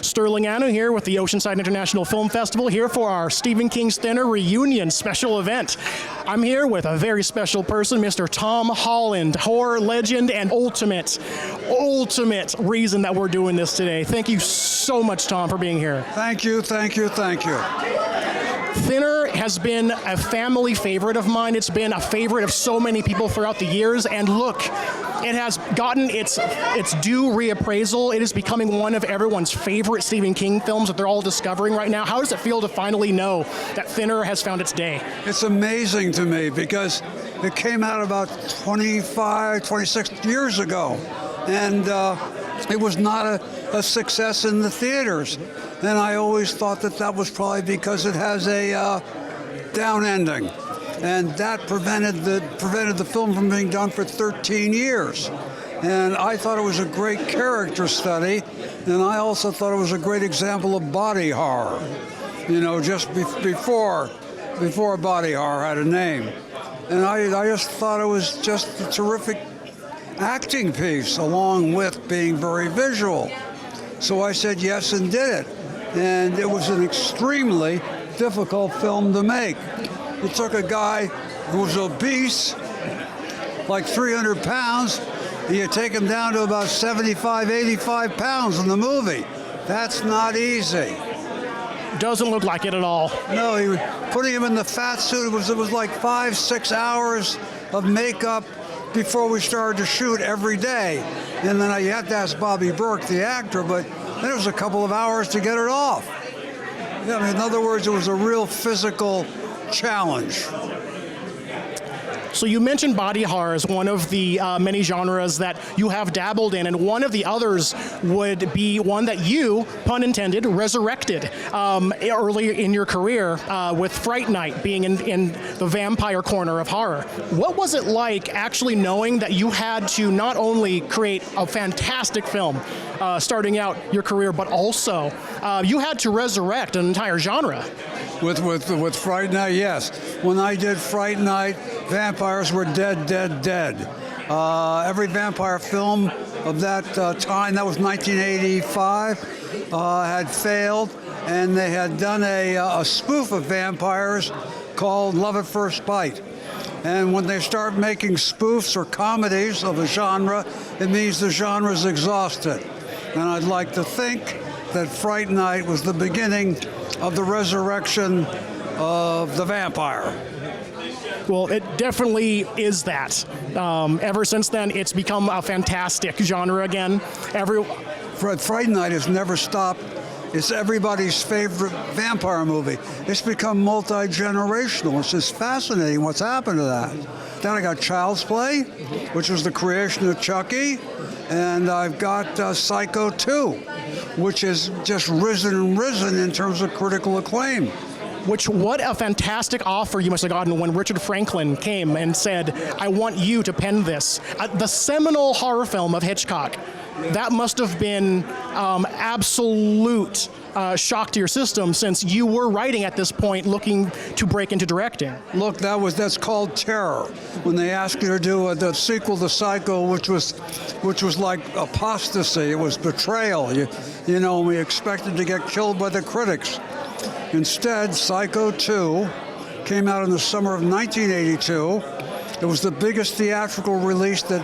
Sterling Anna here with the Oceanside International Film Festival, here for our Stephen King's Thinner reunion special event. I'm here with a very special person, Mr. Tom Holland, horror legend and ultimate reason that we're doing this today. Thank you so much, Tom, for being here. Thank you, thank you, thank you. Thinner has been a family favorite of mine. It's been a favorite of so many people throughout the years, and look, it has gotten its due reappraisal. It is becoming one of everyone's favorite Stephen King films that they're all discovering right now. How does it feel to finally know that Thinner has found its day? It's amazing to me because it came out about 25, 26 years ago, and it was not a success in the theaters. And I always thought that was probably because it has a down ending. And that prevented the film from being done for 13 years. And I thought it was a great character study, and I also thought it was a great example of body horror. You know, just before body horror had a name. And I just thought it was just a terrific acting piece, along with being very visual. So I said yes and did it. And it was an extremely difficult film to make. It took a guy who was obese, like 300 pounds, and you take him down to about 75, 85 pounds in the movie. That's not easy. Doesn't look like it at all. No, putting him in the fat suit, it was like 5-6 hours of makeup before we started to shoot every day. And then you have to ask Bobby Burke, the actor, but then it was a couple of hours to get it off. Yeah, I mean, in other words, it was a real physical challenge. So you mentioned body horror as one of the many genres that you have dabbled in, and one of the others would be one that you, pun intended, resurrected early in your career with Fright Night, being in the vampire corner of horror. What was it like actually knowing that you had to not only create a fantastic film starting out your career, but also you had to resurrect an entire genre? With Fright Night, yes. When I did Fright Night, vampires were dead. Every vampire film of that time, that was 1985, had failed, and they had done a spoof of vampires called Love at First Bite. And when they start making spoofs or comedies of a genre, it means the genre is exhausted. And I'd like to think that Fright Night was the beginning of the resurrection of the vampire. Well, it definitely is that. Ever since then, it's become a fantastic genre again. Fright Night has never stopped. It's everybody's favorite vampire movie. It's become multi-generational. It's just fascinating what's happened to that. Then I got Child's Play, which was the creation of Chucky, and I've got Psycho 2, which has just risen in terms of critical acclaim. What a fantastic offer you must have gotten when Richard Franklin came and said, I want you to pen this. The seminal horror film of Hitchcock. That must have been absolute shock to your system, since you were writing at this point looking to break into directing. Look, that's called terror. When they asked you to do the sequel to Psycho, which was like apostasy, it was betrayal. You know, we expected to get killed by the critics. Instead, Psycho 2 came out in the summer of 1982. It was the biggest theatrical release that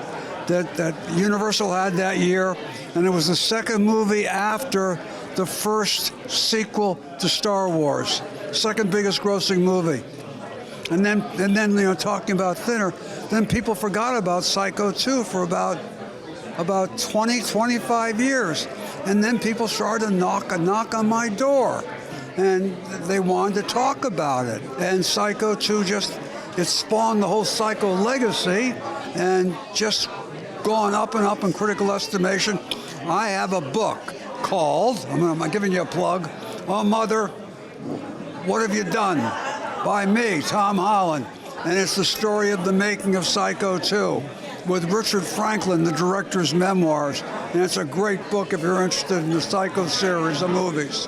Universal had that year, and it was the second movie after the first sequel to Star Wars, second biggest grossing movie. And then talking about Thinner, then people forgot about Psycho 2 for about 20-25 years, and then people started to knock on my door, and they wanted to talk about it. And Psycho 2 it spawned the whole Psycho legacy, and just gone up and up in critical estimation. I have a book called, I'm giving you a plug, Oh Mother, What Have You Done? By me, Tom Holland. And it's the story of the making of Psycho 2 with Richard Franklin, the director's memoirs. And it's a great book if you're interested in the Psycho series of movies.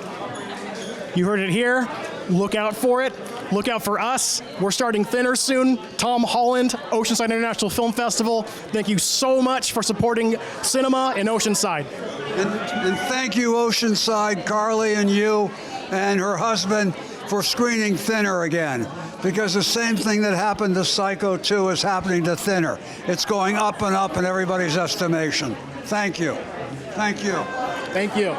You heard it here. Look out for it. Look out for us. We're starting Thinner soon. Tom Holland, Oceanside International Film Festival. Thank you so much for supporting cinema in Oceanside. And thank you, Oceanside, Carly, and you, and her husband for screening Thinner again. Because the same thing that happened to Psycho 2 is happening to Thinner. It's going up and up in everybody's estimation. Thank you. Thank you. Thank you.